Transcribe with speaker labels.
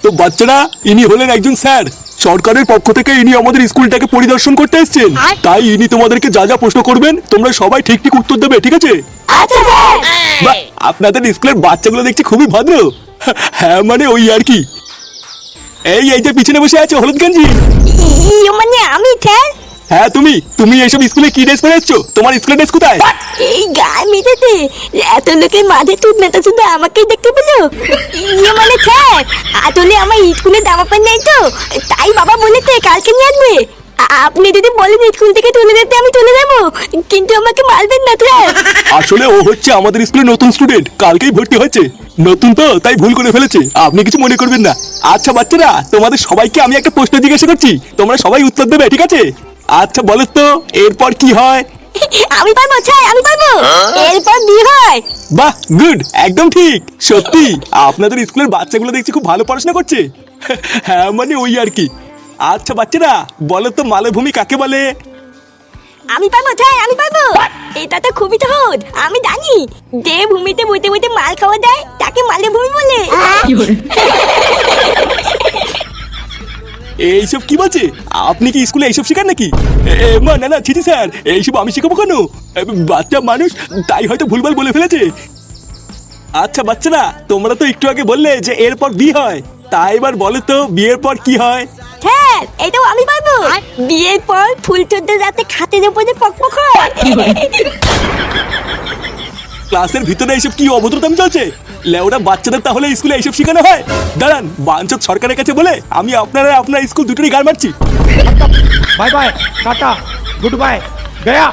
Speaker 1: তো বাচ্চারা, ইনি হলেন একজন স্যার। সরকারের পক্ষ থেকে ইনি আমাদের স্কুলটাকে পরিদর্শন করতে এসেছেন। তাই ইনি তোমাদেরকে যা যা প্রশ্ন করবেন তোমরা সবাই ঠিক ঠিক উত্তর দেবে, ঠিক আছে?
Speaker 2: আচ্ছা স্যার।
Speaker 1: বাহ, আপনাদের স্কুলের বাচ্চাগুলো দেখছি খুবই ভদ্র। হ্যাঁ মানে ওই আর কি। এই যে পিছনে বসে আছে হলুদ গেঞ্জি।
Speaker 2: মানে আমি স্যার?
Speaker 1: হ্যাঁ তুমি এইসব স্কুলে কি ড্রেস পরে এসছো? তোমার স্কুলের ড্রেস কোথায়?
Speaker 2: এই গায়ে মেটাতে এত লোকের মাঝে তুই নেতা শুধু আমাকেই দেখতে পেলো। মানে স্যার, আসলে আমার স্কুলে জামা প্যান্ট নেই তো, তাই বাবা বলেছে কালকে নিয়ে আসবে। আপনি যদি বলেন স্কুল থেকে তুলে দিতে আমি তুলে দেবো, কিন্তু আমাকে মারবেন না স্যার।
Speaker 1: আসলে ও হচ্ছে আমাদের স্কুলের নতুন স্টুডেন্ট, কালকেই ভর্তি হয়েছে। নতুন তো তাই ভুল করে ফেলেছে, আপনি কিছু মনে করবেন না। আচ্ছা বাচ্চারা, তোমাদের সবাইকে আমি একটা প্রশ্ন জিজ্ঞাসা করছি, তোমরা সবাই উত্তর দেবে, ঠিক আছে? আচ্ছা বলো তো, এরপর কি হয়?
Speaker 2: আমি পারবো স্যার, আমি পারবো। এরপর বিয়ে হয়।
Speaker 1: বাহ, গুড, একদম ঠিক। সত্যি আপনাদের স্কুলের বাচ্চাগুলো দেখছি খুব ভালো পড়াশোনা করছে। হ্যাঁ মানে ওই আর কি। আচ্ছা বাচ্চারা, বলো তো মালভূমি কাকে বলে?
Speaker 2: আমি পারবো স্যার, আমি পারবো। এটা তো খুবই সহজ, আমি জানি। যে ভূমিতে বইতে বইতে মাল খাওয়া যায় তাকে মালভূমি বলে।
Speaker 1: এইসব কি বলছে? আপনি কি স্কুলে এইসব শেখান নাকি? না ছিটি স্যার, এইসব আমি শেখাবো কেন? বাচ্চা মানুষ, তাই হয়তো ভুলভাল বলে ফেলেছে। আচ্ছা বাচ্চারা, তোমরা তো একটু আগে বললে যে এরপর বিয়ে হয়, তাই এবার বলো তো বিয়ের পর কি হয়?
Speaker 2: স্যার, এটাও আমি পারবো। বিয়ের পর ফুল চোদ্দের রাতে খাটের উপরে পকপক হয়।
Speaker 1: ক্লাসের ভিতরে এইসব কি অভদ্রতামি চলছে? লেওরা বাচ্চাদের তাহলে স্কুলে এইসব শেখানো হয়? দাঁড়ান, বাঞ্চত সরকারের কাছে বলে আমি আপনার স্কুল দুটোরই গাল মারছি।
Speaker 3: Bye bye tata good bye गया।